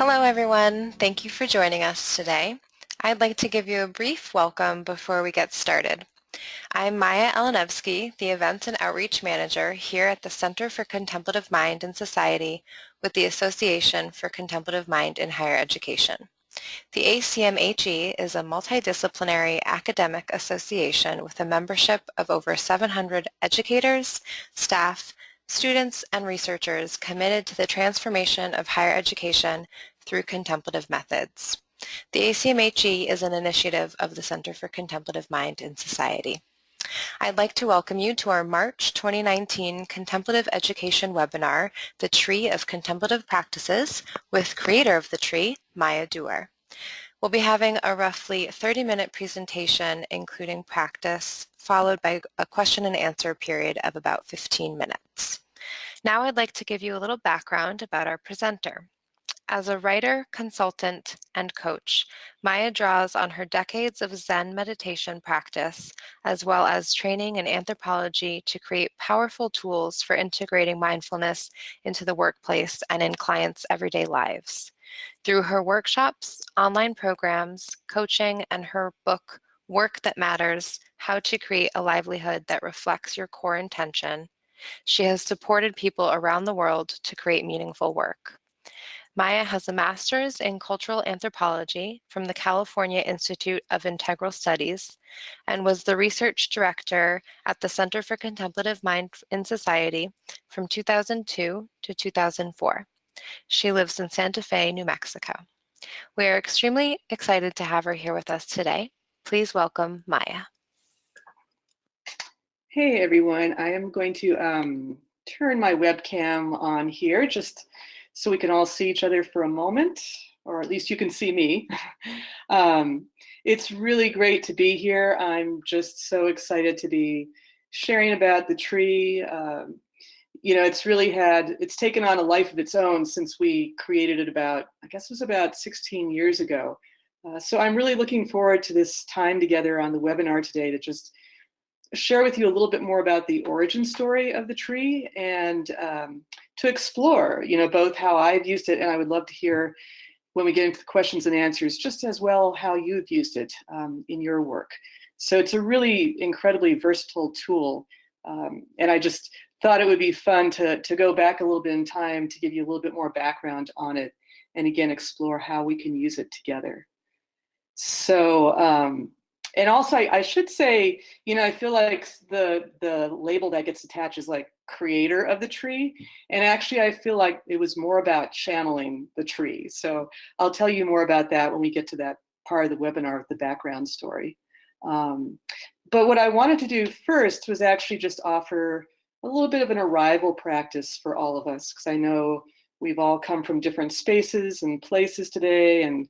Hello, everyone. Thank you for joining us today. I'd like to give you a brief welcome before we get started. I'm Maia Duerr, the Events and Outreach Manager here at the Center for Contemplative Mind in Society with the Association for Contemplative Mind in Higher Education. The ACMHE is a multidisciplinary academic association with a membership of over 700 educators, staff, students, and researchers committed to the transformation of higher education through contemplative methods. The ACMHE is an initiative of the Center for Contemplative Mind in Society. I'd like to welcome you to our March 2019 Contemplative Education webinar, The Tree of Contemplative Practices, with creator of the tree, Maia Duerr. We'll be having a roughly 30-minute presentation, including practice, followed by a question and answer period of about 15 minutes. Now I'd like to give you a little background about our presenter. As a writer, consultant, and coach, Maia draws on her decades of Zen meditation practice, as well as training in anthropology to create powerful tools for integrating mindfulness into the workplace and in clients' everyday lives. Through her workshops, online programs, coaching, and her book, Work That Matters: How to Create a Livelihood That Reflects Your Core Intention, she has supported people around the world to create meaningful work. Maia has a master's in cultural anthropology from the California Institute of Integral Studies and was the research director at the Center for Contemplative Mind in Society from 2002 to 2004. She lives in Santa Fe, New Mexico. We are extremely excited to have her here with us today. Please welcome Maia. Hey everyone, I am going to turn my webcam on here just so we can all see each other for a moment, or at least you can see me. It's really great to be here. I'm just so excited to be sharing about the tree. It's taken on a life of its own since we created it about 16 years ago. So I'm really looking forward to this time together on the webinar today to just share with you a little bit more about the origin story of the tree and to explore, both how I've used it, and I would love to hear when we get into the questions and answers, just as well how you've used it in your work. So it's a really incredibly versatile tool, and I just thought it would be fun to go back a little bit in time to give you a little bit more background on it, and again, explore how we can use it together. So, and also, I should say, I feel like the label that gets attached is like creator of the tree. And actually, I feel like it was more about channeling the tree. So I'll tell you more about that when we get to that part of the webinar with the background story. But what I wanted to do first was actually just offer a little bit of an arrival practice for all of us, because I know we've all come from different spaces and places today, and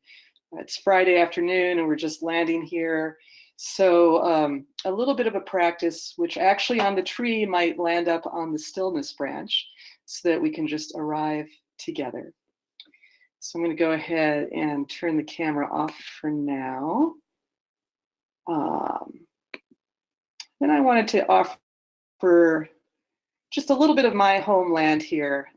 it's Friday afternoon and we're just landing here. So a little bit of a practice, which actually on the tree might land up on the stillness branch so that we can just arrive together. So I'm going to go ahead and turn the camera off for now. Then I wanted to offer just a little bit of my homeland here.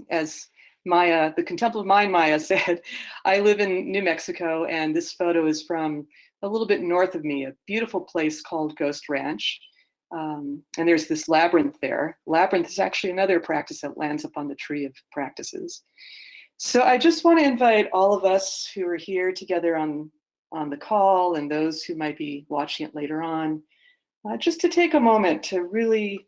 As Maia, the Contemplative Mind Maia said, I live in New Mexico, and this photo is from a little bit north of me, a beautiful place called Ghost Ranch. And there's this labyrinth there. Labyrinth is actually another practice that lands up on the Tree of Practices. So I just want to invite all of us who are here together on the call and those who might be watching it later on, just to take a moment to really,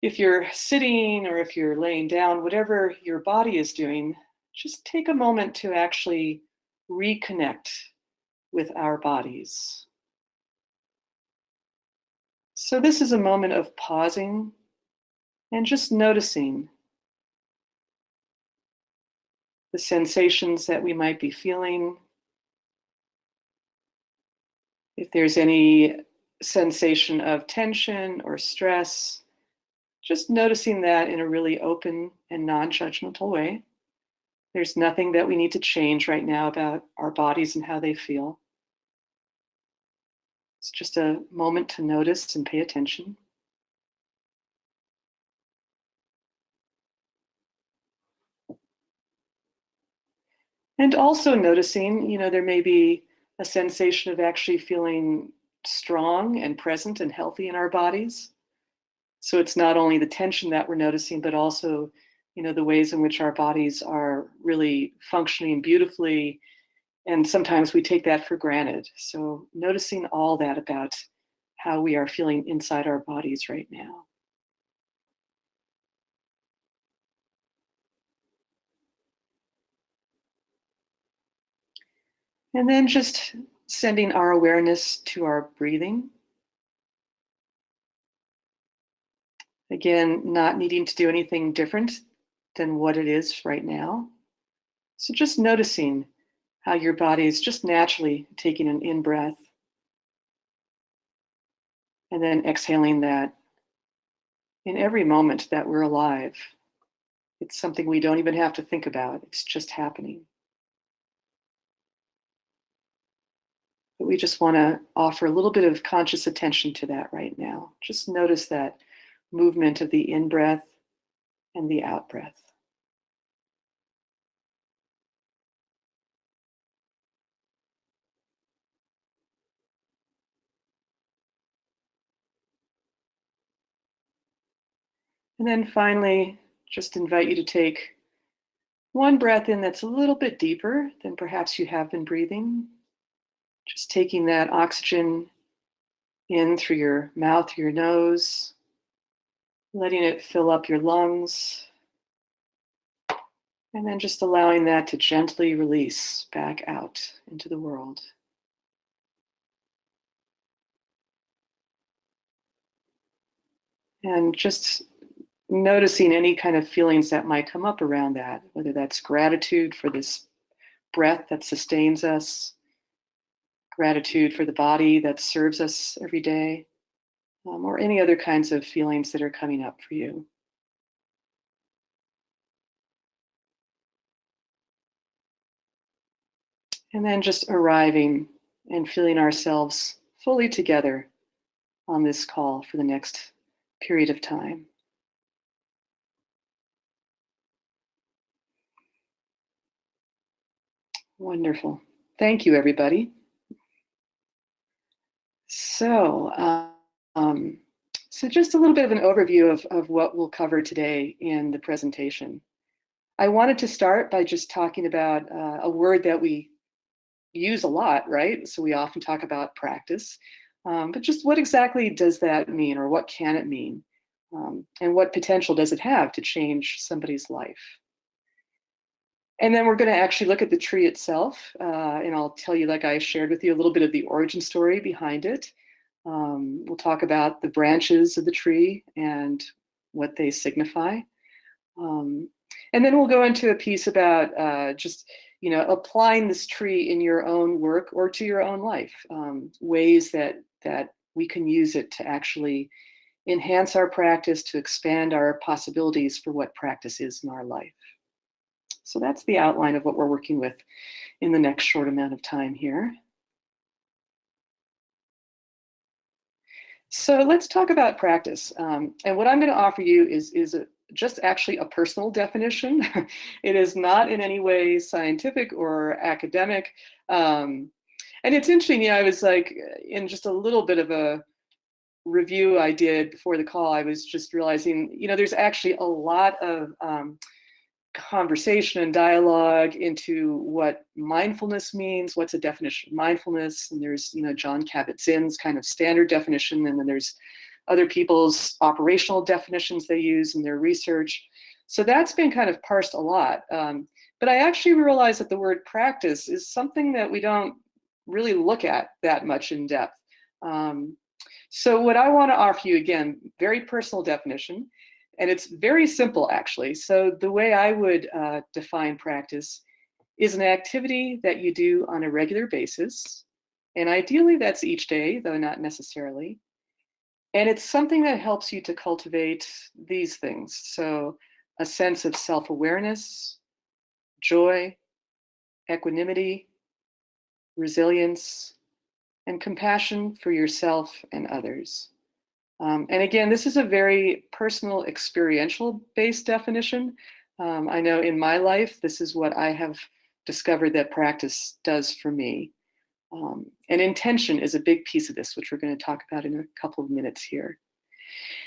if you're sitting or if you're laying down, whatever your body is doing, just take a moment to actually reconnect with our bodies. So this is a moment of pausing and just noticing the sensations that we might be feeling. If there's any sensation of tension or stress, just noticing that in a really open and non-judgmental way. There's nothing that we need to change right now about our bodies and how they feel. It's just a moment to notice and pay attention. And also noticing, there may be a sensation of actually feeling strong and present and healthy in our bodies. So it's not only the tension that we're noticing, but also, the ways in which our bodies are really functioning beautifully. And sometimes we take that for granted. So noticing all that about how we are feeling inside our bodies right now. And then just sending our awareness to our breathing. Again, not needing to do anything different than what it is right now. So just noticing how your body is just naturally taking an in-breath and then exhaling that in every moment that we're alive. It's something we don't even have to think about. It's just happening. But we just want to offer a little bit of conscious attention to that right now. Just notice that movement of the in-breath and the out-breath. And then finally, just invite you to take one breath in that's a little bit deeper than perhaps you have been breathing. Just taking that oxygen in through your mouth, your nose, letting it fill up your lungs, and then just allowing that to gently release back out into the world. And just noticing any kind of feelings that might come up around that, whether that's gratitude for this breath that sustains us, gratitude for the body that serves us every day, or any other kinds of feelings that are coming up for you. And then just arriving and feeling ourselves fully together on this call for the next period of time. Wonderful. Thank you, everybody. So, so just a little bit of an overview of what we'll cover today in the presentation. I wanted to start by just talking about a word that we use a lot, right? So we often talk about practice, but just what exactly does that mean, or what can it mean? And what potential does it have to change somebody's life? And then we're going to actually look at the tree itself, and I'll tell you, like I shared with you, a little bit of the origin story behind it. We'll talk about the branches of the tree and what they signify. And then we'll go into a piece about just, applying this tree in your own work or to your own life, ways that we can use it to actually enhance our practice, to expand our possibilities for what practice is in our life. So that's the outline of what we're working with in the next short amount of time here. So let's talk about practice. And what I'm going to offer you is just actually a personal definition. It is not in any way scientific or academic. And it's interesting, I was like, in just a little bit of a review I did before the call, I was just realizing, there's actually a lot of conversation and dialogue into what mindfulness means, what's a definition of mindfulness. And there's, John Kabat-Zinn's kind of standard definition, and then there's other people's operational definitions they use in their research. So that's been kind of parsed a lot. But I actually realized that the word practice is something that we don't really look at that much in depth. So what I want to offer you, again, very personal definition, and it's very simple, actually. So the way I would define practice is an activity that you do on a regular basis. And ideally, that's each day, though not necessarily. And it's something that helps you to cultivate these things. So a sense of self-awareness, joy, equanimity, resilience, and compassion for yourself and others. And again, this is a very personal, experiential-based definition. I know in my life, this is what I have discovered that practice does for me. And intention is a big piece of this, which we're going to talk about in a couple of minutes here.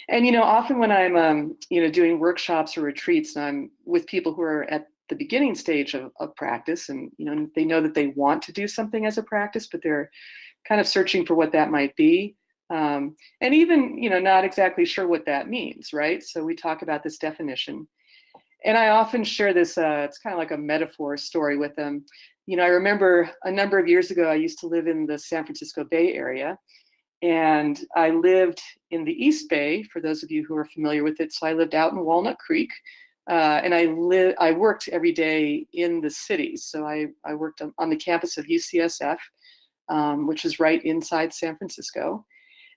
And, often when I'm, doing workshops or retreats, and I'm with people who are at the beginning stage of practice, and, they know that they want to do something as a practice, but they're kind of searching for what that might be. And even, not exactly sure what that means, right? So we talk about this definition. And I often share this, it's kind of like a metaphor story with them. I remember a number of years ago, I used to live in the San Francisco Bay Area, and I lived in the East Bay, for those of you who are familiar with it. So I lived out in Walnut Creek, and I worked every day in the city. So I worked on the campus of UCSF, which is right inside San Francisco.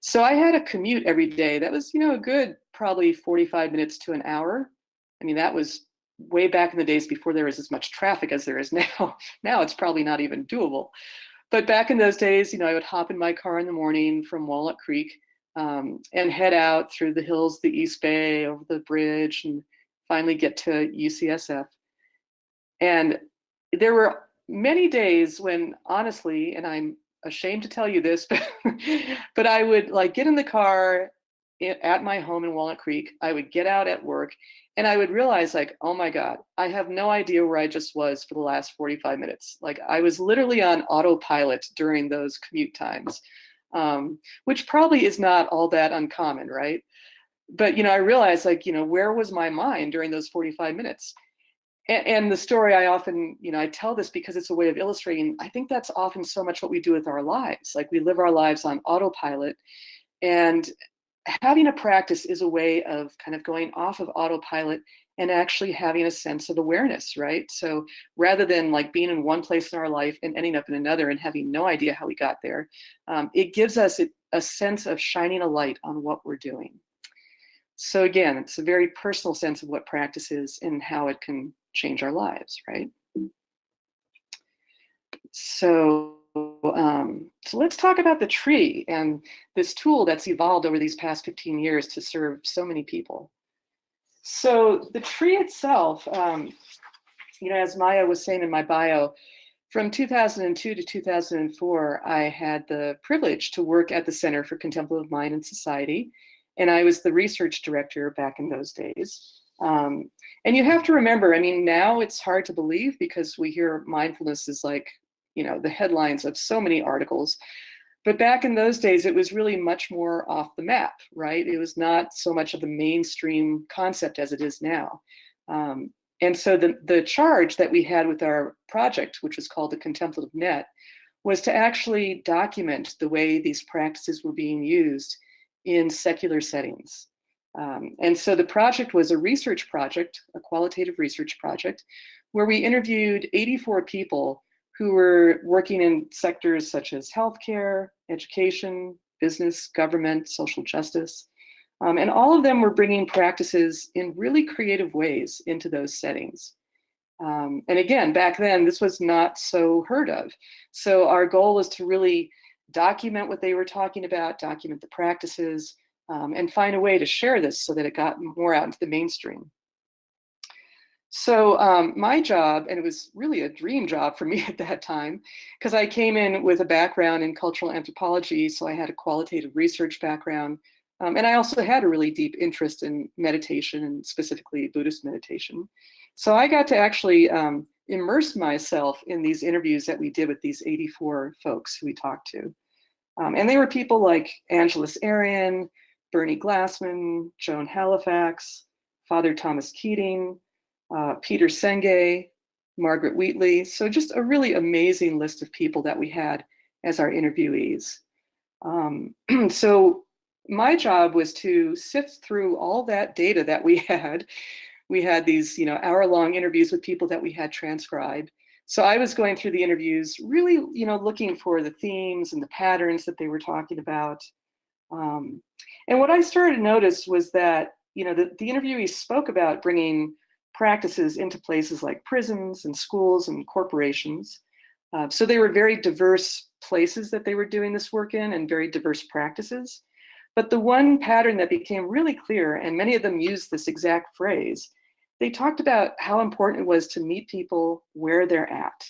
So I had a commute every day. That was, a good probably 45 minutes to an hour. I mean, that was way back in the days before there was as much traffic as there is now. Now it's probably not even doable. But back in those days, I would hop in my car in the morning from Walnut Creek and head out through the hills, the East Bay, over the bridge, and finally get to UCSF. And there were many days when, honestly, and I'm ashamed to tell you this, but I would get in the car at my home in Walnut Creek. I would get out at work, and I would realize, oh my God, I have no idea where I just was for the last 45 minutes. I was literally on autopilot during those commute times, which probably is not all that uncommon, right? But, I realized, where was my mind during those 45 minutes? And the story I often, I tell this because it's a way of illustrating, I think that's often so much what we do with our lives. We live our lives on autopilot, and having a practice is a way of kind of going off of autopilot and actually having a sense of awareness, right? So rather than being in one place in our life and ending up in another and having no idea how we got there, it gives us a sense of shining a light on what we're doing. So again, it's a very personal sense of what practice is and how it can change our lives, right? So let's talk about the tree and this tool that's evolved over these past 15 years to serve so many people. So the tree itself, as Maia was saying in my bio, from 2002 to 2004, I had the privilege to work at the Center for Contemplative Mind and Society, and I was the research director back in those days. And you have to remember, now it's hard to believe because we hear mindfulness is the headlines of so many articles. But back in those days, it was really much more off the map, right? It was not so much of a mainstream concept as it is now. And so the charge that we had with our project, which was called the Contemplative Net, was to actually document the way these practices were being used in secular settings. And so the project was a research project, a qualitative research project, where we interviewed 84 people who were working in sectors such as healthcare, education, business, government, social justice. And all of them were bringing practices in really creative ways into those settings. And again, back then, this was not so heard of. So our goal was to really document what they were talking about, document the practices, and find a way to share this so that it got more out into the mainstream. So my job, and it was really a dream job for me at that time, because I came in with a background in cultural anthropology, so I had a qualitative research background, and I also had a really deep interest in meditation, and specifically Buddhist meditation. So I got to actually immerse myself in these interviews that we did with these 84 folks who we talked to. And they were people like Angeles Arian, Bernie Glassman, Joan Halifax, Father Thomas Keating, Peter Senge, Margaret Wheatley. So just a really amazing list of people that we had as our interviewees. So my job was to sift through all that data that we had. We had these, hour-long interviews with people that we had transcribed. So I was going through the interviews, really, looking for the themes and the patterns that they were talking about. And what I started to notice was that, the interviewees spoke about bringing practices into places like prisons and schools and corporations. So they were very diverse places that they were doing this work in and very diverse practices. But the one pattern that became really clear, and many of them used this exact phrase, they talked about how important it was to meet people where they're at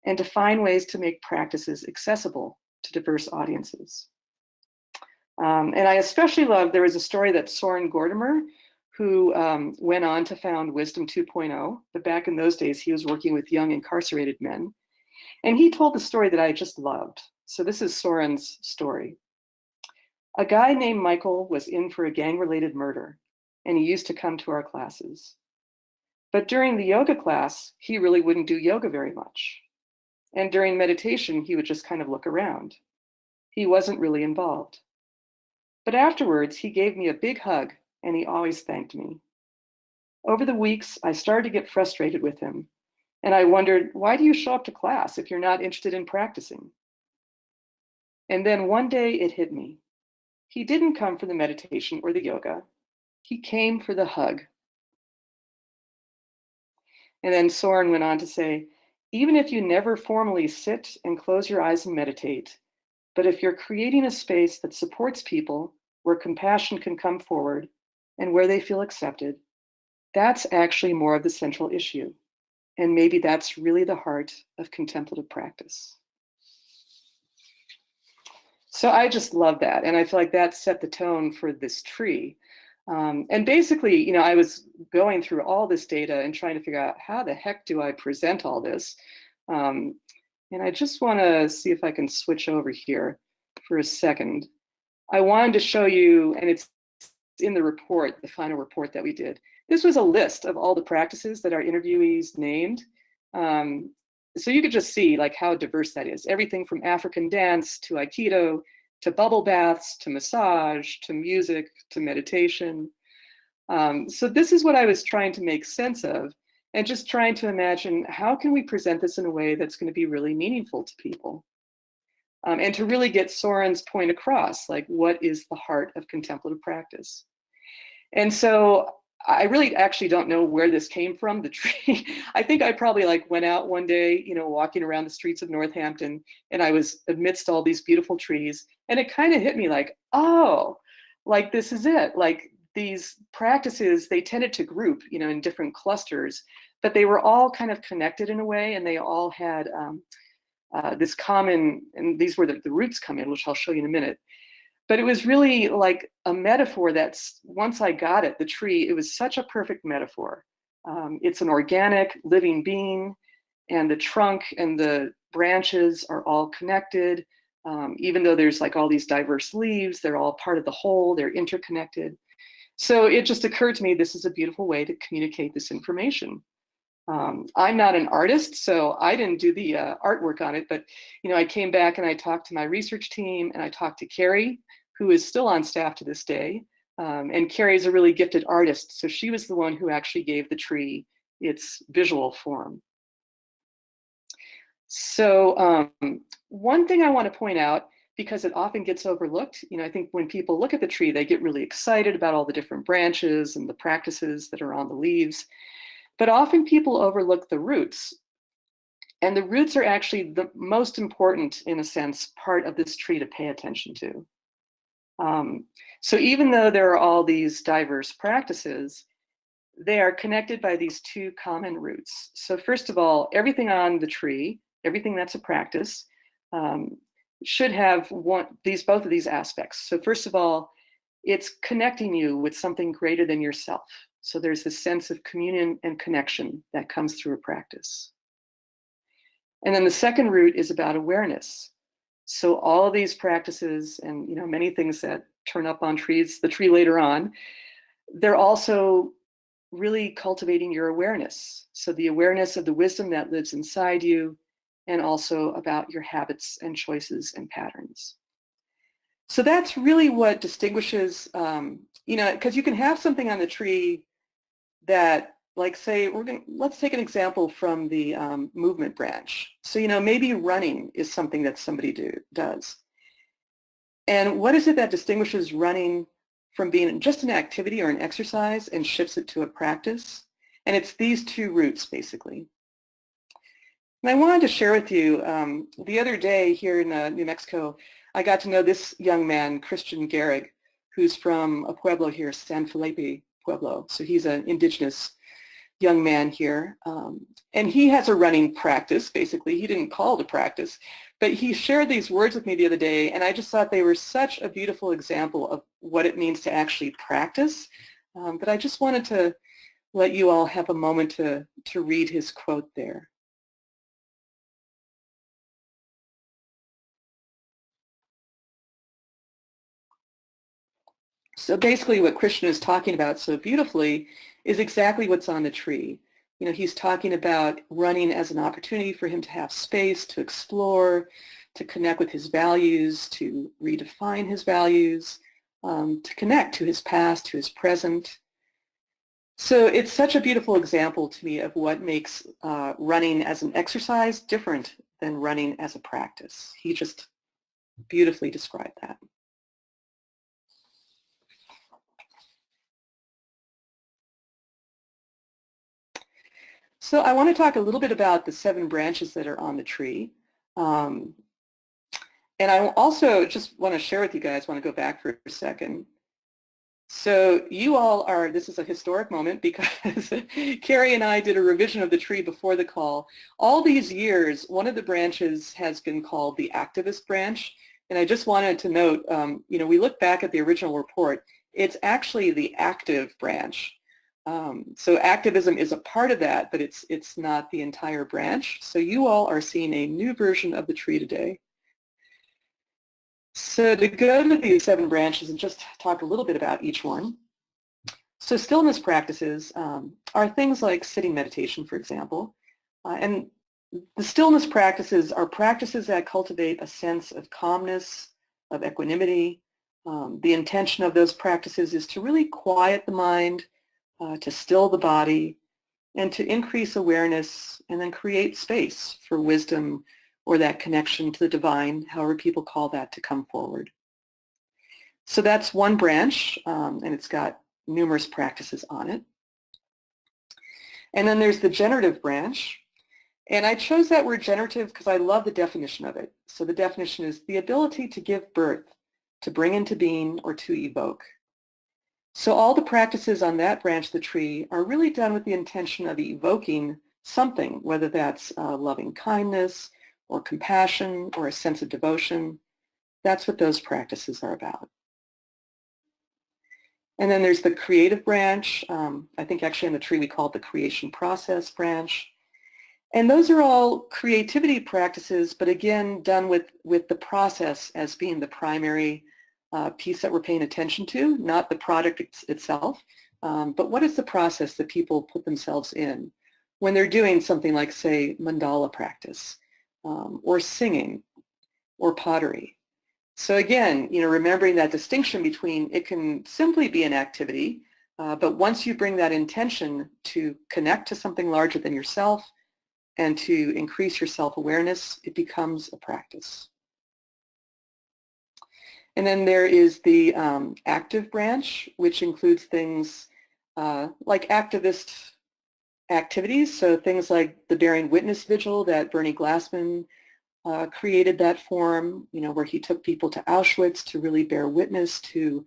and to find ways to make practices accessible to diverse audiences. And I especially love, there was a story that Soren Gordimer, who went on to found Wisdom 2.0, but back in those days, he was working with young incarcerated men. And he told the story that I just loved. So this is Soren's story. A guy named Michael was in for a gang-related murder, and he used to come to our classes. But during the yoga class, he really wouldn't do yoga very much. And during meditation, he would just kind of look around. He wasn't really involved. But afterwards, he gave me a big hug, and he always thanked me. Over the weeks, I started to get frustrated with him, and I wondered, why do you show up to class if you're not interested in practicing? And then one day it hit me. He didn't come for the meditation or the yoga. He came for the hug. And then Soren went on to say, even if you never formally sit and close your eyes and meditate, but if you're creating a space that supports people where compassion can come forward and where they feel accepted, that's actually more of the central issue. And maybe that's really the heart of contemplative practice. So I just love that. And I feel like that set the tone for this tree. And basically, you know, I was going through all this data and trying to figure out how the heck do I present all this? And I just want to see if I can switch over here for a second. I wanted to show you, and it's in the report, the final report that we did. This was a list of all the practices that our interviewees named. So you could just see like how diverse that is. Everything from African dance to Aikido, to bubble baths, to massage, to music, to meditation. So this is what I was trying to make sense of, and just trying to imagine how can we present this in a way that's going to be really meaningful to people. And to really get Soren's point across, like what is the heart of contemplative practice? And so I really actually don't know where this came from, the tree. I think I probably like went out one day, you know, walking around the streets of Northampton, and I was amidst all these beautiful trees, and it kind of hit me like, oh, like this is it. Like these practices, they tended to group, you know, in different clusters, but they were all kind of connected in a way, and they all had this common, and these were the roots come in, which I'll show you in a minute. But it was really like a metaphor that's, once I got it, the tree, it was such a perfect metaphor. It's an organic living being, and the trunk and the branches are all connected. Even though there's like all these diverse leaves, they're all part of the whole, they're interconnected. So it just occurred to me, this is a beautiful way to communicate this information. I'm not an artist, so I didn't do the artwork on it, but you know, I came back and I talked to my research team, and I talked to Carrie, who is still on staff to this day. And Carrie is a really gifted artist, so she was the one who actually gave the tree its visual form. So one thing I want to point out, because it often gets overlooked, you know, I think when people look at the tree, they get really excited about all the different branches and the practices that are on the leaves. But often people overlook the roots. And the roots are actually the most important, in a sense, part of this tree to pay attention to. So even though there are all these diverse practices, they are connected by these two common roots. So first of all, everything on the tree, everything that's a practice, should have both of these aspects. So first of all, it's connecting you with something greater than yourself. So there's this sense of communion and connection that comes through a practice. And then the second root is about awareness. So all of these practices, and you know, many things that turn up on trees, the tree later on, they're also really cultivating your awareness. So the awareness of the wisdom that lives inside you, and also about your habits and choices and patterns. So that's really what distinguishes, you know, because you can have something on the tree that, like, say, let's take an example from the movement branch. So, you know, maybe running is something that somebody does. And what is it that distinguishes running from being just an activity or an exercise and shifts it to a practice? And it's these two roots, basically. And I wanted to share with you, the other day here in New Mexico, I got to know this young man, Christian Garrig, who's from a pueblo here, San Felipe Pueblo. So he's an indigenous young man here. And he has a running practice, basically. He didn't call it a practice, but he shared these words with me the other day, and I just thought they were such a beautiful example of what it means to actually practice, that I just wanted to let you all have a moment to read his quote there. So basically what Krishna is talking about so beautifully is exactly what's on the tree. You know, he's talking about running as an opportunity for him to have space, to explore, to connect with his values, to redefine his values, to connect to his past, to his present. So it's such a beautiful example to me of what makes running as an exercise different than running as a practice. He just beautifully described that. So I want to talk a little bit about the 7 branches that are on the tree. And I also just want to share with you guys, want to go back for a second. So you all are, this is a historic moment because Carrie and I did a revision of the tree before the call. All these years, one of the branches has been called the activist branch. And I just wanted to note, you know, we look back at the original report, it's actually the active branch. So activism is a part of that, but it's not the entire branch. So you all are seeing a new version of the tree today. So to go to these 7 branches and just talk a little bit about each one. So stillness practices are things like sitting meditation, for example. And the stillness practices are practices that cultivate a sense of calmness, of equanimity. The intention of those practices is to really quiet the mind, to still the body, and to increase awareness and then create space for wisdom or that connection to the divine, however people call that, to come forward. So that's one branch, and it's got numerous practices on it. And then there's the generative branch. And I chose that word generative because I love the definition of it. So the definition is the ability to give birth, to bring into being, or to evoke. So all the practices on that branch of the tree are really done with the intention of evoking something, whether that's loving kindness or compassion or a sense of devotion. That's what those practices are about. And then there's the creative branch. I think actually in the tree we call it the creation process branch. And those are all creativity practices, but again, done with the process as being the primary piece that we're paying attention to, not the product itself, but what is the process that people put themselves in when they're doing something like, say, mandala practice, or singing, or pottery. So again, you know, remembering that distinction between it can simply be an activity, but once you bring that intention to connect to something larger than yourself and to increase your self-awareness, it becomes a practice. And then there is the active branch, which includes things like activist activities, so things like the Bearing Witness Vigil that Bernie Glassman created that form, you know, where he took people to Auschwitz to really bear witness to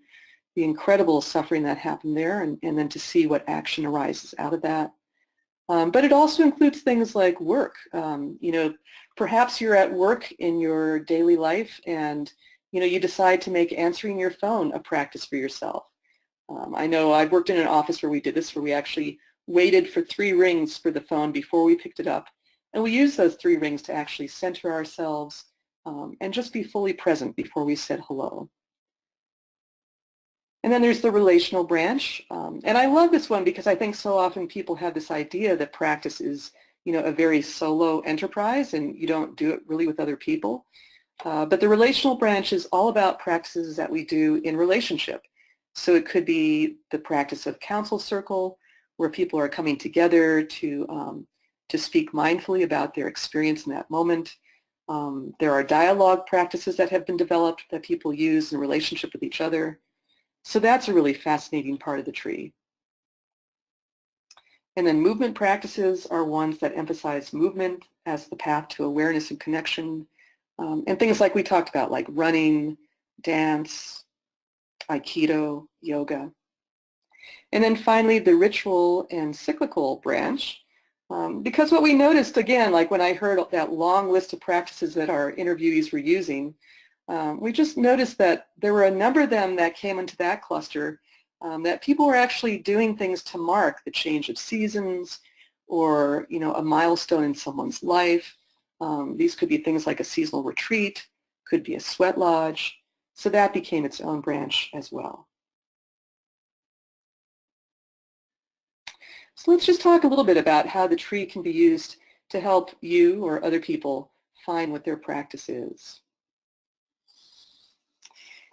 the incredible suffering that happened there, and then to see what action arises out of that. But it also includes things like work. You know, perhaps you're at work in your daily life and, you know, you decide to make answering your phone a practice for yourself. I know I've worked in an office where we did this, where we actually waited for 3 rings for the phone before we picked it up. And we use those 3 rings to actually center ourselves and just be fully present before we said hello. And then there's the relational branch. And I love this one because I think so often people have this idea that practice is, you know, a very solo enterprise and you don't do it really with other people. But the relational branch is all about practices that we do in relationship. So it could be the practice of counsel circle, where people are coming together to speak mindfully about their experience in that moment. There are dialogue practices that have been developed that people use in relationship with each other. So that's a really fascinating part of the tree. And then movement practices are ones that emphasize movement as the path to awareness and connection. And things like we talked about, like running, dance, Aikido, yoga. And then finally, the ritual and cyclical branch. Because what we noticed, again, like when I heard that long list of practices that our interviewees were using, we just noticed that there were a number of them that came into that cluster, that people were actually doing things to mark the change of seasons or, a milestone in someone's life. These could be things like a seasonal retreat, could be a sweat lodge. So that became its own branch as well. So let's just talk a little bit about how the tree can be used to help you or other people find what their practice is.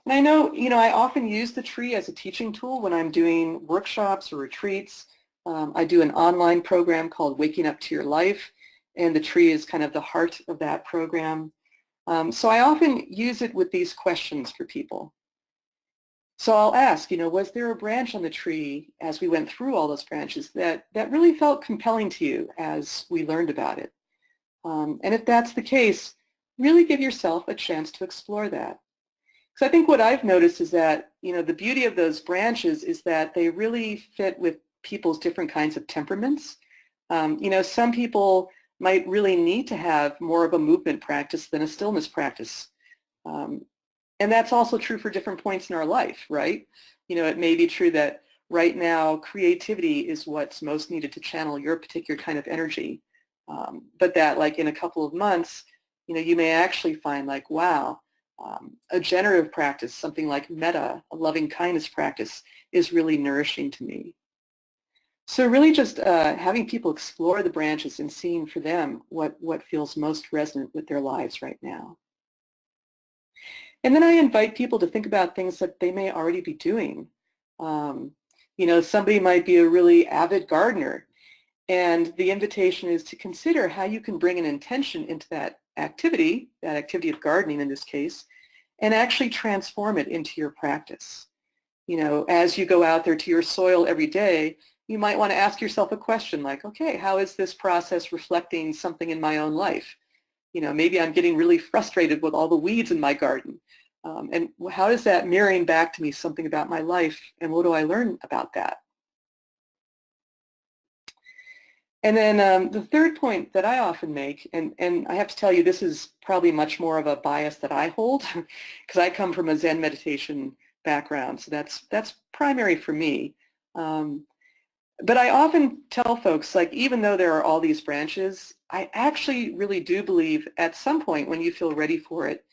And I know, I often use the tree as a teaching tool when I'm doing workshops or retreats. I do an online program called Waking Up to Your Life, and the tree is kind of the heart of that program. So I often use it with these questions for people. So I'll ask, was there a branch on the tree as we went through all those branches that really felt compelling to you as we learned about it? And if that's the case, really give yourself a chance to explore that. Because I think what I've noticed is that, the beauty of those branches is that they really fit with people's different kinds of temperaments. Some people might really need to have more of a movement practice than a stillness practice. And that's also true for different points in our life, right? It may be true that right now creativity is what's most needed to channel your particular kind of energy. But that like in a couple of months, you may actually find like, wow, a generative practice, something like metta, a loving kindness practice, is really nourishing to me. So really just having people explore the branches and seeing for them what feels most resonant with their lives right now. And then I invite people to think about things that they may already be doing. Somebody might be a really avid gardener, and the invitation is to consider how you can bring an intention into that activity of gardening in this case, and actually transform it into your practice. As you go out there to your soil every day, you might want to ask yourself a question like, okay, how is this process reflecting something in my own life? Maybe I'm getting really frustrated with all the weeds in my garden. And how is that mirroring back to me something about my life, and what do I learn about that? And then the third point that I often make, and I have to tell you, this is probably much more of a bias that I hold because I come from a Zen meditation background, so that's primary for me. But I often tell folks, like, even though there are all these branches, I actually really do believe at some point when you feel ready for it,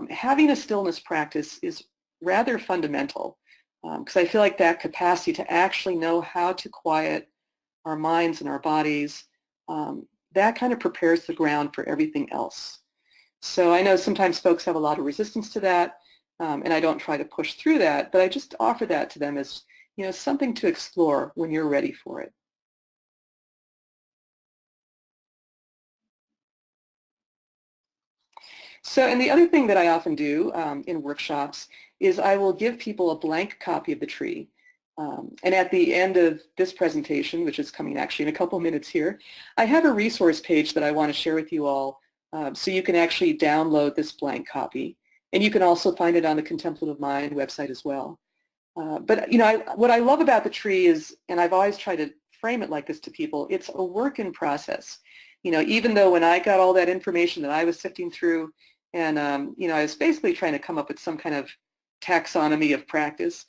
having a stillness practice is rather fundamental, because I feel like that capacity to actually know how to quiet our minds and our bodies, that kind of prepares the ground for everything else. So I know sometimes folks have a lot of resistance to that, and I don't try to push through that, but I just offer that to them as something to explore when you're ready for it. So, and the other thing that I often do in workshops is I will give people a blank copy of the tree. And at the end of this presentation, which is coming actually in a couple minutes here, I have a resource page that I want to share with you all so you can actually download this blank copy. And you can also find it on the Contemplative Mind website as well. But what I love about the tree is, and I've always tried to frame it like this to people, it's a work in process. Even though when I got all that information that I was sifting through, and I was basically trying to come up with some kind of taxonomy of practice,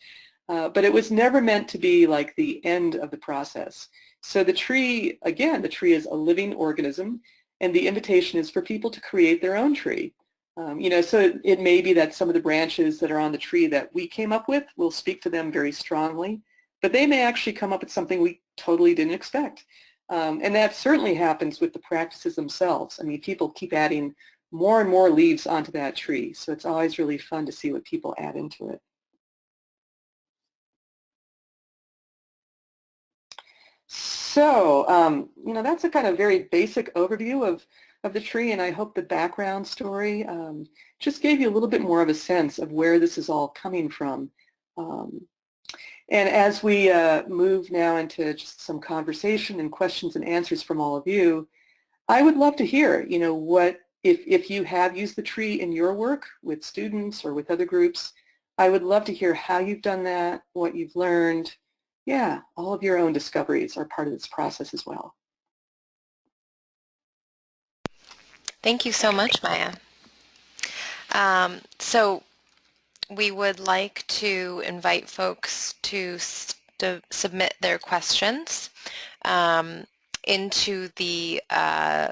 but it was never meant to be like the end of the process. So the tree, again, the tree is a living organism, and the invitation is for people to create their own tree. So it may be that some of the branches that are on the tree that we came up with will speak to them very strongly, but they may actually come up with something we totally didn't expect. And that certainly happens with the practices themselves. I mean, people keep adding more and more leaves onto that tree, so it's always really fun to see what people add into it. So, that's a kind of very basic overview of the tree, and I hope the background story just gave you a little bit more of a sense of where this is all coming from. And as we move now into just some conversation and questions and answers from all of you, I would love to hear, what, if you have used the tree in your work with students or with other groups, I would love to hear how you've done that, what you've learned, yeah, all of your own discoveries are part of this process as well. Thank you so much, Maia. So we would like to invite folks to submit their questions into the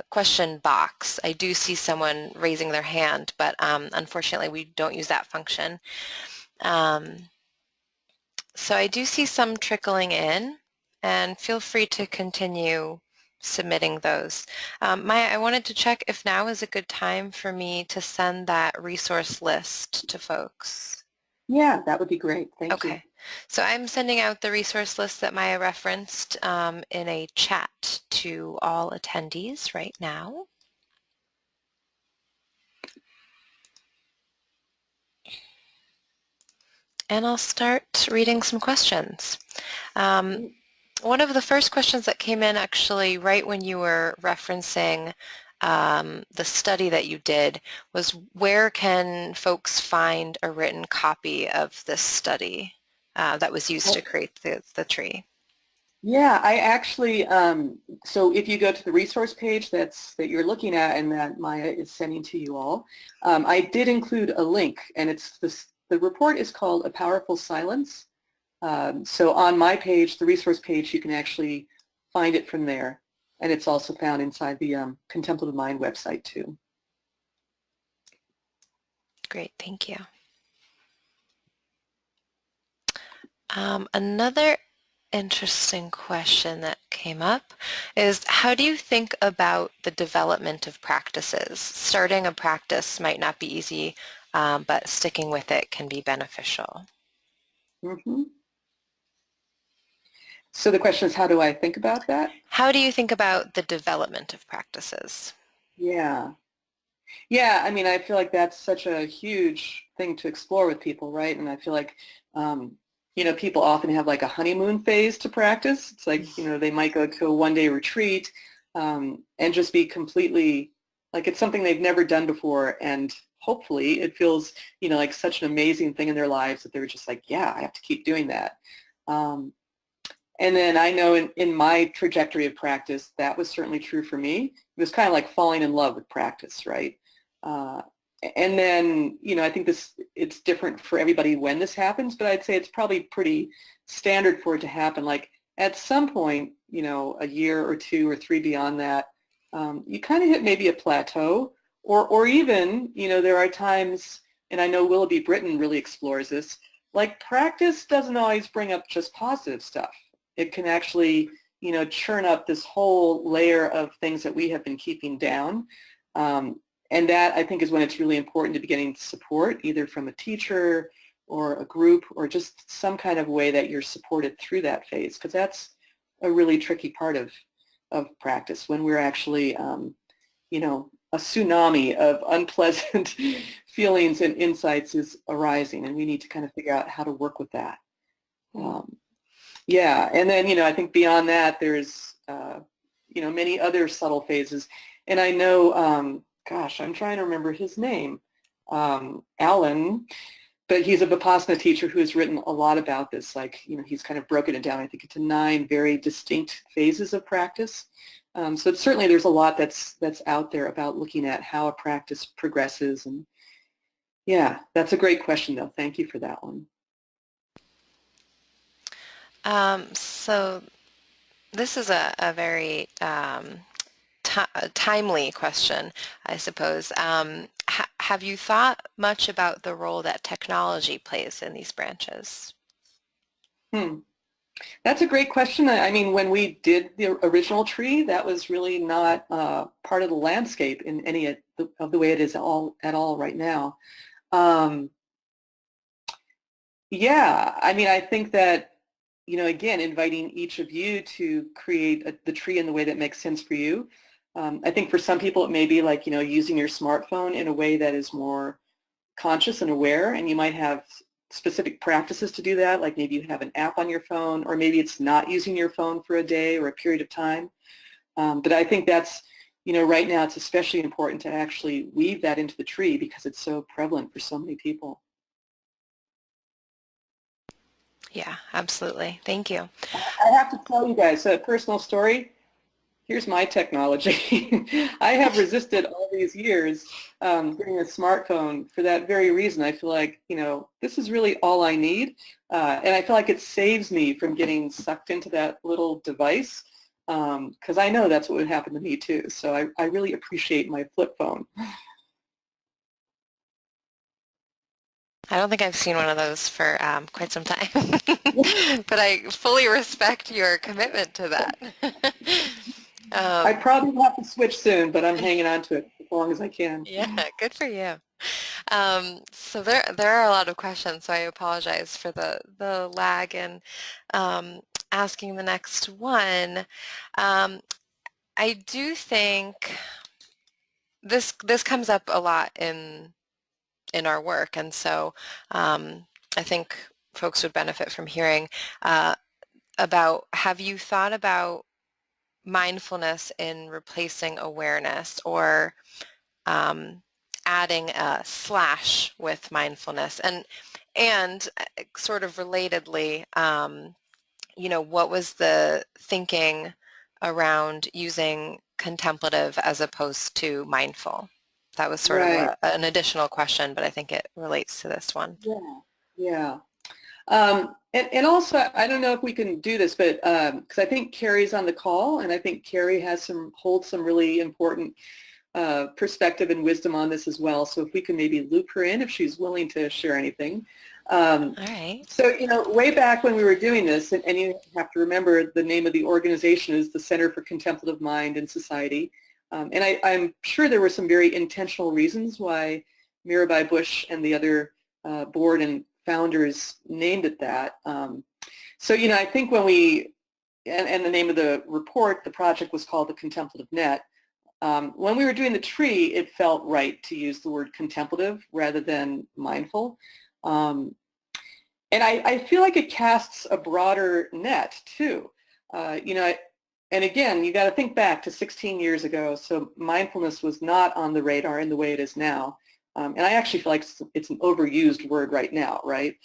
question box. I do see someone raising their hand, but unfortunately we don't use that function. So I do see some trickling in, and feel free to continue submitting those. Maia, I wanted to check if now is a good time for me to send that resource list to folks. Yeah, that would be great. Thank you. Okay. So I'm sending out the resource list that Maia referenced in a chat to all attendees right now. And I'll start reading some questions. One of the first questions that came in actually right when you were referencing the study that you did was, where can folks find a written copy of this study that was used to create the tree? Yeah, I actually, so if you go to the resource page that you're looking at and that Maia is sending to you all, I did include a link, and it's the report is called A Powerful Silence. So on my page, the resource page, you can actually find it from there. And it's also found inside the Contemplative Mind website too. Great, thank you. Another interesting question that came up is, how do you think about the development of practices? Starting a practice might not be easy, but sticking with it can be beneficial. Mm-hmm. So the question is, how do I think about that? How do you think about the development of practices? Yeah. Yeah, I mean, I feel like that's such a huge thing to explore with people, right? And I feel like, you know, people often have like a honeymoon phase to practice. It's like, you know, they might go to a one-day retreat and just be completely, like it's something they've never done before, and hopefully it feels, you know, like such an amazing thing in their lives that they're just like, yeah, I have to keep doing that. And then I know in my trajectory of practice, that was certainly true for me. It was kind of like falling in love with practice, right? And then, you know, I think it's different for everybody when this happens, but I'd say it's probably pretty standard for it to happen. Like at some point, you know, a year or two or three beyond that, you kind of hit maybe a plateau, or even, you know, there are times, and I know Willoughby Britton really explores this, like practice doesn't always bring up just positive stuff. It can actually, you know, churn up this whole layer of things that we have been keeping down. And that, I think, is when it's really important to be getting support, either from a teacher or a group or just some kind of way that you're supported through that phase, because that's a really tricky part of practice, when we're actually, you know, a tsunami of unpleasant feelings and insights is arising, and we need to kind of figure out how to work with that. Yeah, and then, you know, I think beyond that, there's, you know, many other subtle phases. And I know, gosh, I'm trying to remember his name, Alan, but he's a Vipassana teacher who has written a lot about this. Like, you know, he's kind of broken it down, I think, into 9 very distinct phases of practice. So certainly there's a lot that's out there about looking at how a practice progresses. And yeah, that's a great question, though. Thank you for that one. So this is a very timely question, I suppose. Have you thought much about the role that technology plays in these branches? That's a great question. I mean, when we did the original tree, that was really not part of the landscape in any of the way it is at all right now. Yeah, I mean, I think that, you know, again, inviting each of you to create the tree in the way that makes sense for you. I think for some people it may be like, you know, using your smartphone in a way that is more conscious and aware, and you might have specific practices to do that, like maybe you have an app on your phone, or maybe it's not using your phone for a day or a period of time. But I think that's, you know, right now it's especially important to actually weave that into the tree because it's so prevalent for so many people. Yeah, absolutely. Thank you. I have to tell you guys a personal story. Here's my technology. I have resisted all these years getting a smartphone for that very reason. I feel like, this is really all I need. And I feel like it saves me from getting sucked into that little device because I know that's what would happen to me too. So I really appreciate my flip phone. I don't think I've seen one of those for quite some time, but I fully respect your commitment to that. I probably have to switch soon, but I'm hanging on to it as long as I can. Yeah, good for you. So there are a lot of questions, so I apologize for the lag in asking the next one. I do think this comes up a lot in our work, and so I think folks would benefit from hearing about, have you thought about mindfulness in replacing awareness, or adding a slash with mindfulness? And sort of relatedly, what was the thinking around using contemplative as opposed to mindful? That was sort of Right. an additional question, but I think it relates to this one. Yeah. Yeah. And also, I don't know if we can do this, but because I think Carrie's on the call, and I think Carrie holds some really important perspective and wisdom on this as well. So if we can maybe loop her in, if she's willing to share anything. All right. So, way back when we were doing this, and you have to remember the name of the organization is the Center for Contemplative Mind and Society. And I'm sure there were some very intentional reasons why Mirabai Bush and the other board and founders named it that. So, I think when and the name of the report, the project was called the Contemplative Net. When we were doing the tree, it felt right to use the word contemplative rather than mindful. And I feel like it casts a broader net too. And again, you got to think back to 16 years ago. So mindfulness was not on the radar in the way it is now. And I actually feel like it's an overused word right now, right?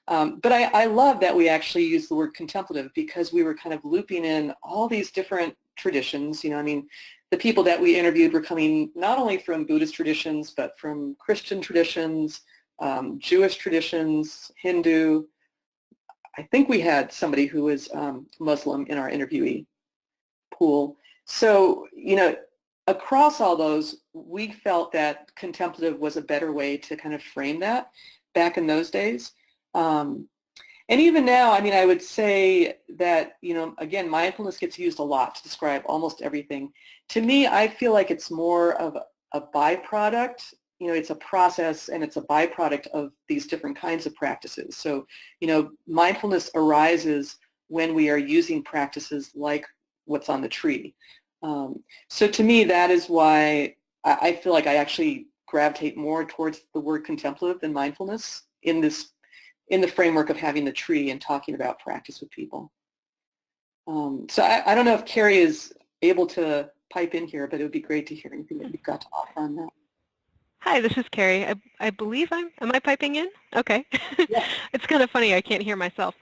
But I love that we actually use the word contemplative, because we were kind of looping in all these different traditions. The people that we interviewed were coming not only from Buddhist traditions, but from Christian traditions, Jewish traditions, Hindu. I think we had somebody who was Muslim in our interviewee pool. So, across all those, we felt that contemplative was a better way to kind of frame that back in those days. And even now, I would say that, again, mindfulness gets used a lot to describe almost everything. To me, I feel like it's more of a byproduct. It's a process, and it's a byproduct of these different kinds of practices. So, mindfulness arises when we are using practices like what's on the tree. So to me, that is why I feel like I actually gravitate more towards the word contemplative than mindfulness in the framework of having the tree and talking about practice with people. So I don't know if Carrie is able to pipe in here, but it would be great to hear anything that you've got to offer on that. Hi, this is Carrie. I believe am I piping in? Okay. Yeah. It's kind of funny, I can't hear myself.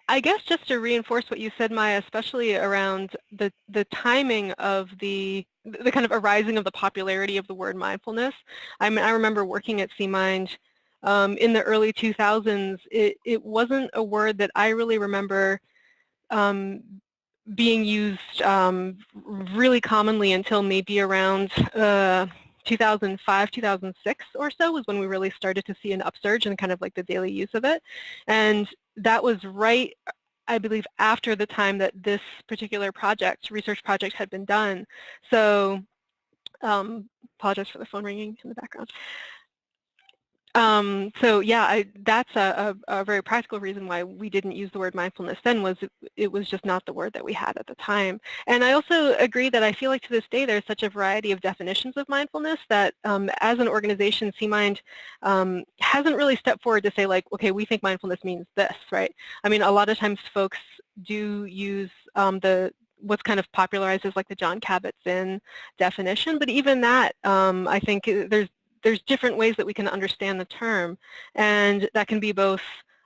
I guess just to reinforce what you said, Maya, especially around the timing of the kind of arising of the popularity of the word mindfulness. I remember working at CMind in the early 2000s. It wasn't a word that I really remember being used really commonly until maybe around 2005, 2006 or so was when we really started to see an upsurge in kind of like the daily use of it. And that was right, I believe, after the time that this particular research project had been done. So apologize for the phone ringing in the background. So yeah, that's a very practical reason why we didn't use the word mindfulness then, was it was just not the word that we had at the time. And I also agree that I feel like to this day there's such a variety of definitions of mindfulness that as an organization, CMind hasn't really stepped forward to say like, okay, we think mindfulness means this, right? A lot of times folks do use what's kind of popularized as like the John Kabat-Zinn definition, but even that, I think there's different ways that we can understand the term, and that can be both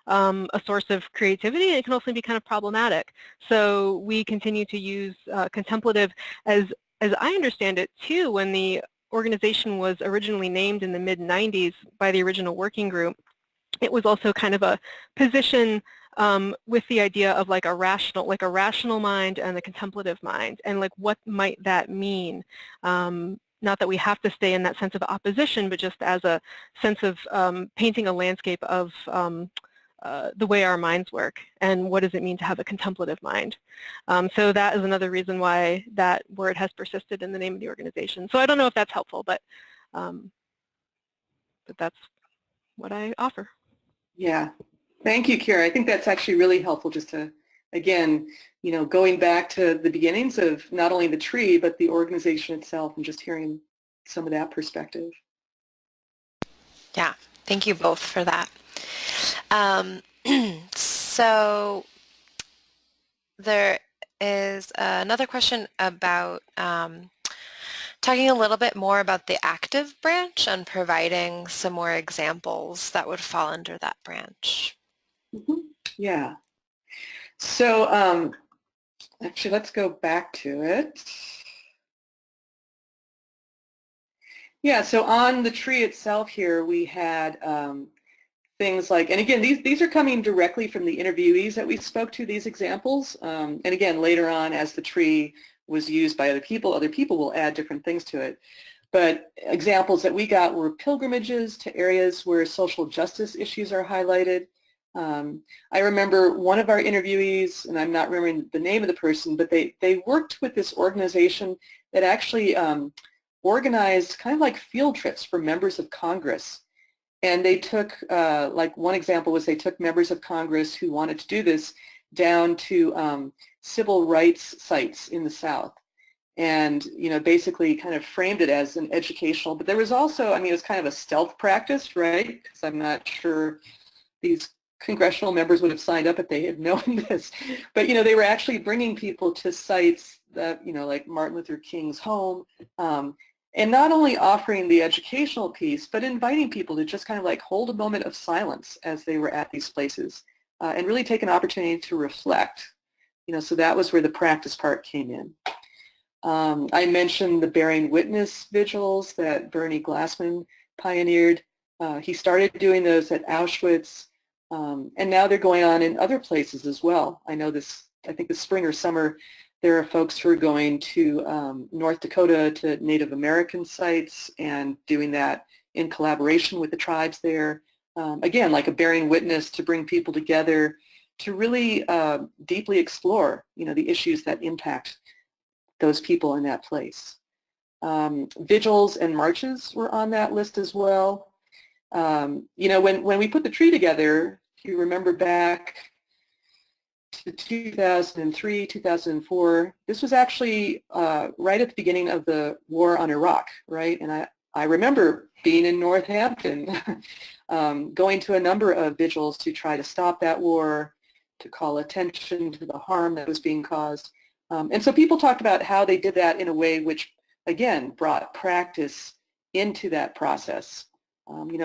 a source of creativity, and it can also be kind of problematic. So we continue to use contemplative as I understand it too. When the organization was originally named in the mid-90s by the original working group, it was also kind of a position with the idea of like a rational mind and a contemplative mind, and like what might that mean? Not that we have to stay in that sense of opposition, but just as a sense of painting a landscape of the way our minds work, and what does it mean to have a contemplative mind. So that is another reason why that word has persisted in the name of the organization. So I don't know if that's helpful, but that's what I offer. Yeah, thank you, Kira. I think that's actually really helpful, just to, again, going back to the beginnings of not only the tree, but the organization itself, and just hearing some of that perspective. Yeah, thank you both for that. So there is another question about talking a little bit more about the active branch and providing some more examples that would fall under that branch. Mm-hmm. Yeah. So actually, let's go back to it. Yeah, so on the tree itself here, we had things like, and again, these are coming directly from the interviewees that we spoke to, these examples. And again, later on, as the tree was used by other people will add different things to it. But examples that we got were pilgrimages to areas where social justice issues are highlighted. I remember one of our interviewees, and I'm not remembering the name of the person, but they worked with this organization that actually organized kind of like field trips for members of Congress. And they took, like one example was they took members of Congress who wanted to do this down to civil rights sites in the South. And, basically kind of framed it as an educational, but there was also, it was kind of a stealth practice, right? Because I'm not sure these congressional members would have signed up if they had known this. But, they were actually bringing people to sites that, like Martin Luther King's home, and not only offering the educational piece, but inviting people to just kind of like hold a moment of silence as they were at these places and really take an opportunity to reflect. So that was where the practice part came in. I mentioned the bearing witness vigils that Bernie Glassman pioneered. He started doing those at Auschwitz, and now they're going on in other places as well. I think this spring or summer, there are folks who are going to North Dakota to Native American sites and doing that in collaboration with the tribes there. Again, like a bearing witness to bring people together to really deeply explore, the issues that impact those people in that place. Vigils and marches were on that list as well. When we put the tree together, if you remember back to 2003, 2004, this was actually right at the beginning of the war on Iraq, right? And I remember being in Northampton, going to a number of vigils to try to stop that war, to call attention to the harm that was being caused. And so people talked about how they did that in a way which, again, brought practice into that process.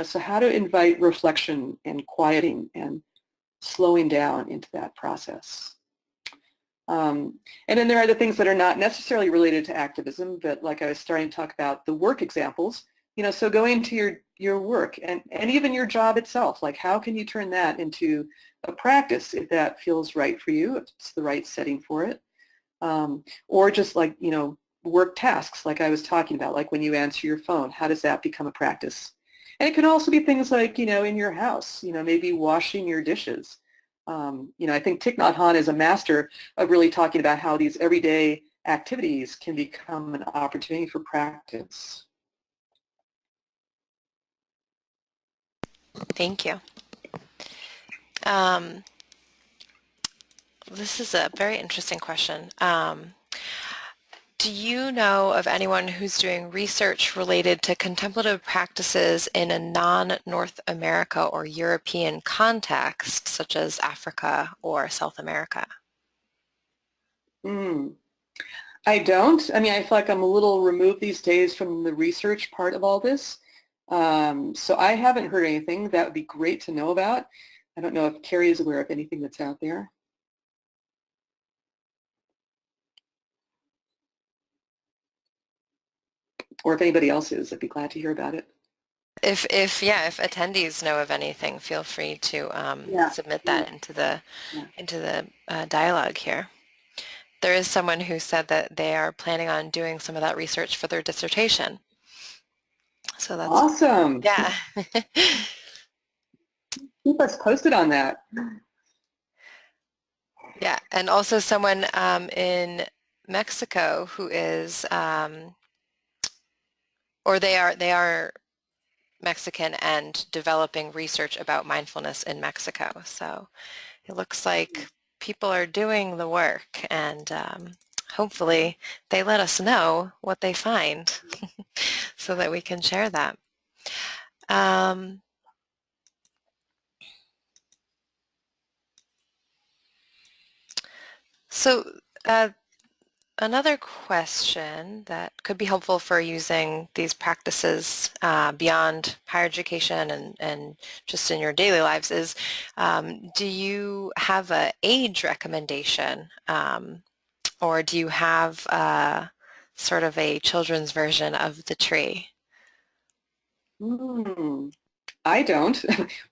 So how to invite reflection and quieting and slowing down into that process. And then there are the things that are not necessarily related to activism, but like I was starting to talk about, the work examples, so going to your work and even your job itself, like how can you turn that into a practice if that feels right for you, if it's the right setting for it. Or just like, work tasks like I was talking about, like when you answer your phone, how does that become a practice? And it could also be things like, in your house, maybe washing your dishes. I think Thich Nhat Hanh is a master of really talking about how these everyday activities can become an opportunity for practice. Thank you. This is a very interesting question. Do you know of anyone who's doing research related to contemplative practices in a non-North America or European context, such as Africa or South America? I don't. I feel like I'm a little removed these days from the research part of all this. So I haven't heard anything. That would be great to know about. I don't know if Carrie is aware of anything that's out there. Or if anybody else is, I'd be glad to hear about it. If attendees know of anything, feel free to submit that into the dialogue here. There is someone who said that they are planning on doing some of that research for their dissertation. So that's awesome. Yeah. Keep us posted on that. Yeah, and also someone in Mexico who is, or they are Mexican and developing research about mindfulness in Mexico. So it looks like people are doing the work, and hopefully they let us know what they find so that we can share that. So another question that could be helpful for using these practices beyond higher education and just in your daily lives is, do you have an age recommendation, or do you have sort of a children's version of the tree? I don't,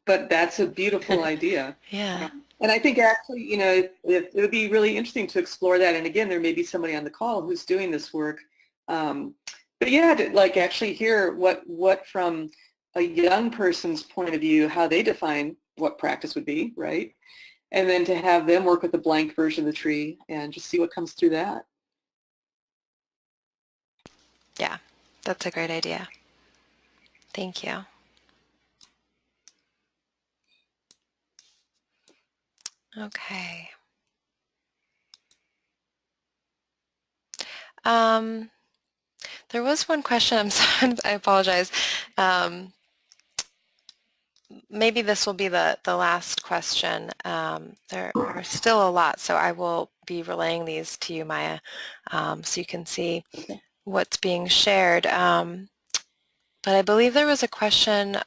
but that's a beautiful idea. Yeah. And I think actually, you know, it would be really interesting to explore that. And again, there may be somebody on the call who's doing this work. But yeah, to like actually hear what from a young person's point of view, how they define what practice would be, right? And then to have them work with a blank version of the tree and just see what comes through that. Yeah, that's a great idea. Thank you. Okay. There was one question, I'm sorry, I apologize. Maybe this will be the last question. There are still a lot, so I will be relaying these to you, Maia, so you can see what's being shared. But I believe there was a question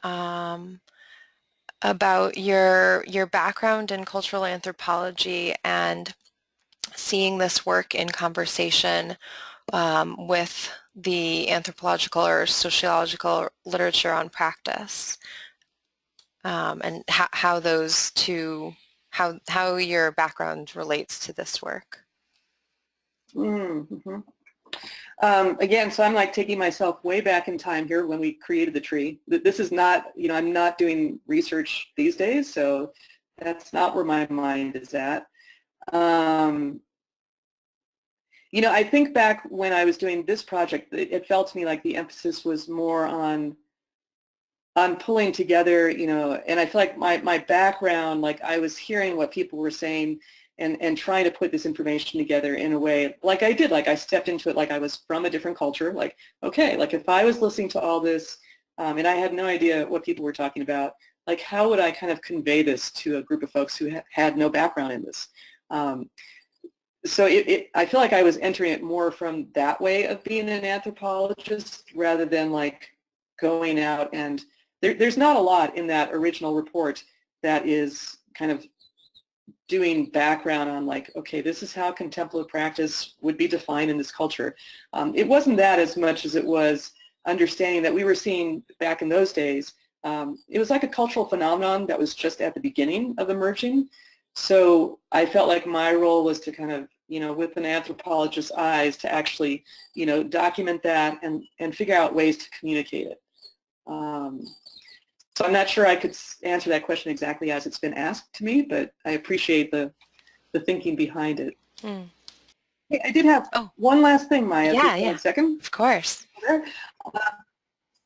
about your background in cultural anthropology and seeing this work in conversation with the anthropological or sociological literature on practice, and how those two, how your background relates to this work. Mm-hmm. Again, so I'm like taking myself way back in time here when we created the tree. This is not, you know, I'm not doing research these days, so that's not where my mind is at. You know, I think back when I was doing this project, it felt to me like the emphasis was more on pulling together, you know, and I feel like my background, like I was hearing what people were saying and trying to put this information together in a way like I did, like I stepped into it like I was from a different culture, like, okay, like if I was listening to all this and I had no idea what people were talking about, like how would I kind of convey this to a group of folks who had no background in this? So I feel like I was entering it more from that way of being an anthropologist rather than like going out and there's not a lot in that original report that is kind of doing background on like, okay, this is how contemplative practice would be defined in this culture. It wasn't that as much as it was understanding that we were seeing back in those days. It was like a cultural phenomenon that was just at the beginning of emerging. So I felt like my role was to kind of, you know, with an anthropologist's eyes to actually, you know, document that and figure out ways to communicate it. So I'm not sure I could answer that question exactly as it's been asked to me, but I appreciate the thinking behind it. Mm. Hey, I did have one last thing, Maia. Yeah. One second. Of course.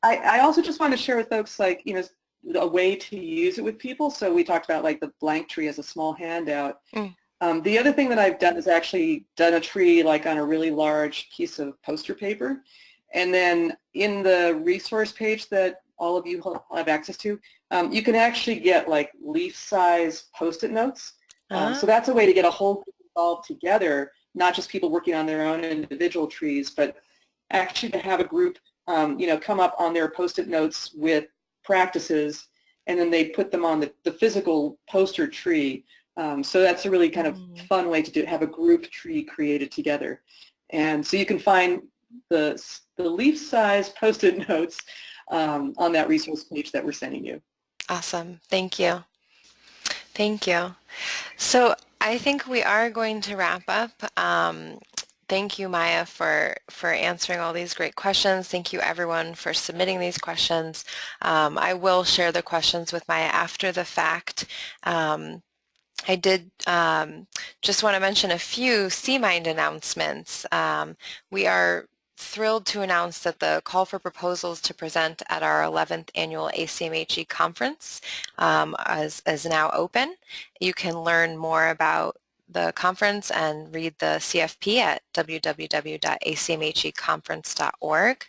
I also just want to share with folks, like, you know, a way to use it with people. So we talked about like the blank tree as a small handout. The other thing that I've done is actually done a tree like on a really large piece of poster paper. And then in the resource page that all of you have access to, you can actually get like leaf-size Post-it notes. So that's a way to get a whole group all together, not just people working on their own individual trees, but actually to have a group, you know, come up on their Post-it notes with practices and then they put them on the physical poster tree. So that's a really kind of fun way to have a group tree created together. And so you can find the leaf size post-it notes on that resource page that we're sending you. Awesome. Thank you. Thank you. So I think we are going to wrap up. Thank you, Maia, for answering all these great questions. Thank you, everyone, for submitting these questions. I will share the questions with Maia after the fact. I did just want to mention a few CMind announcements. We are thrilled to announce that the call for proposals to present at our 11th annual ACMHE conference is now open. You can learn more about the conference and read the CFP at www.acmheconference.org.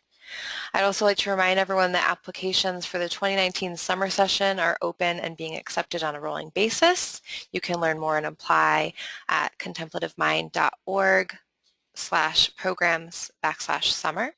I'd also like to remind everyone that applications for the 2019 summer session are open and being accepted on a rolling basis. You can learn more and apply at contemplativemind.org/programs/summer.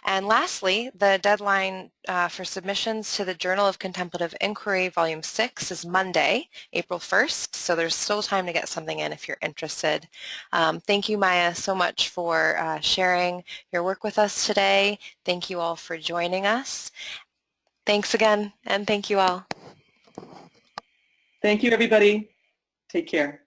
And lastly, the deadline for submissions to the Journal of Contemplative Inquiry, Volume 6 is Monday, April 1st, so there's still time to get something in if you're interested. Thank you, Maia, so much for sharing your work with us today. Thank you all for joining us. Thanks again, and thank you all. Thank you, everybody. Take care.